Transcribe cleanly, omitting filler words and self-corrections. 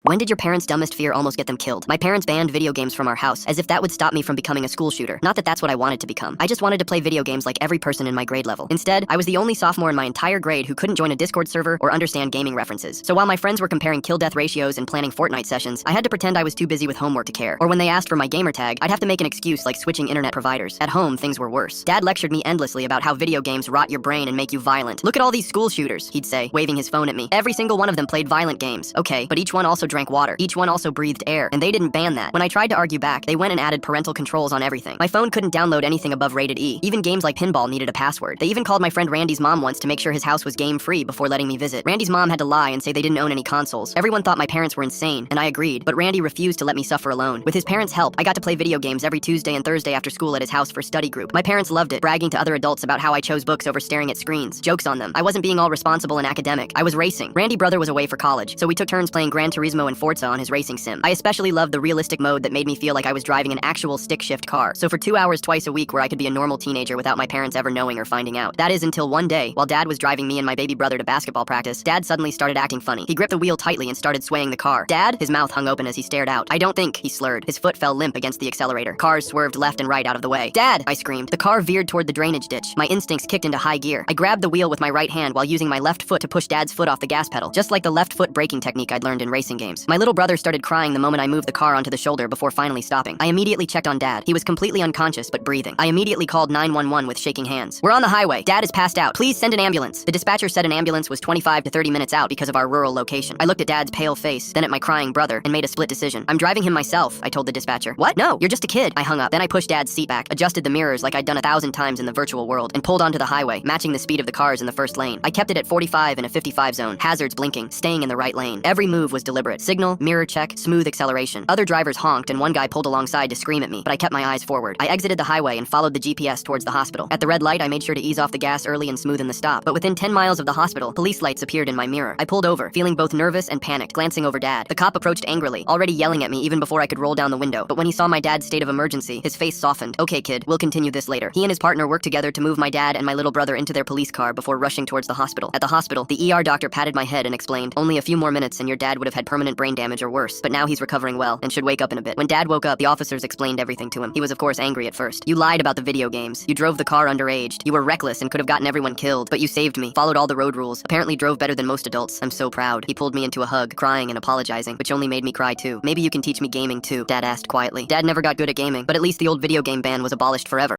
When did your parents' dumbest fear almost get them killed? My parents banned video games from our house, as if that would stop me from becoming a school shooter. Not that that's what I wanted to become. I just wanted to play video games like every person in my grade level. Instead, I was the only sophomore in my entire grade who couldn't join a Discord server or understand gaming references. So while my friends were comparing kill-death ratios and planning Fortnite sessions, I had to pretend I was too busy with homework to care. Or when they asked for my gamer tag, I'd have to make an excuse like switching internet providers. At home, things were worse. Dad lectured me endlessly about how video games rot your brain and make you violent. Look at all these school shooters, he'd say, waving his phone at me. Every single one of them played violent games. Okay, but each one also drank water. Each one also breathed air, and they didn't ban that. When I tried to argue back, they went and added parental controls on everything. My phone couldn't download anything above rated E. Even games like pinball needed a password. They even called my friend Randy's mom once to make sure his house was game-free before letting me visit. Randy's mom had to lie and say they didn't own any consoles. Everyone thought my parents were insane, and I agreed, but Randy refused to let me suffer alone. With his parents' help, I got to play video games every Tuesday and Thursday after school at his house for study group. My parents loved it, bragging to other adults about how I chose books over staring at screens. Jokes on them. I wasn't being all responsible and academic. I was racing. Randy's brother was away for college, so we took turns playing Gran Turismo and Forza on his racing sim. I especially loved the realistic mode that made me feel like I was driving an actual stick-shift car. So for 2 hours twice a week where I could be a normal teenager without my parents ever knowing or finding out. That is until one day, while Dad was driving me and my baby brother to basketball practice, Dad suddenly started acting funny. He gripped the wheel tightly and started swaying the car. Dad? His mouth hung open as he stared out. I don't think, he slurred. His foot fell limp against the accelerator. Cars swerved left and right out of the way. Dad! I screamed. The car veered toward the drainage ditch. My instincts kicked into high gear. I grabbed the wheel with my right hand while using my left foot to push Dad's foot off the gas pedal, just like the left foot braking technique I'd learned in racing games. My little brother started crying the moment I moved the car onto the shoulder before finally stopping. I immediately checked on Dad. He was completely unconscious but breathing. I immediately called 911 with shaking hands. We're on the highway. Dad is passed out. Please send an ambulance. The dispatcher said an ambulance was 25 to 30 minutes out because of our rural location. I looked at Dad's pale face, then at my crying brother, and made a split decision. I'm driving him myself, I told the dispatcher. What? No, you're just a kid. I hung up. Then I pushed Dad's seat back, adjusted the mirrors like I'd done 1,000 times in the virtual world, and pulled onto the highway, matching the speed of the cars in the first lane. I kept it at 45 in a 55 zone, hazards blinking, staying in the right lane. Every move was deliberate. Signal, mirror check, smooth acceleration. Other drivers honked and one guy pulled alongside to scream at me, but I kept my eyes forward. I exited the highway and followed the GPS towards the hospital. At the red light, I made sure to ease off the gas early and smoothen the stop, but within 10 miles of the hospital, police lights appeared in my mirror. I pulled over, feeling both nervous and panicked, glancing over Dad. The cop approached angrily, already yelling at me even before I could roll down the window, but when he saw my dad's state of emergency, his face softened. Okay, kid, we'll continue this later. He and his partner worked together to move my dad and my little brother into their police car before rushing towards the hospital. At the hospital, the ER doctor patted my head and explained, only a few more minutes and your dad would have had permanent brain damage or worse, but now he's recovering well and should wake up in a bit. When Dad woke up, the officers explained everything to him. He was of course angry at first. You lied about the video games. You drove the car underaged. You were reckless and could have gotten everyone killed, but you saved me. Followed all the road rules. Apparently drove better than most adults. I'm so proud. He pulled me into a hug, crying and apologizing, which only made me cry too. Maybe you can teach me gaming too, Dad asked quietly. Dad never got good at gaming, but at least the old video game ban was abolished forever.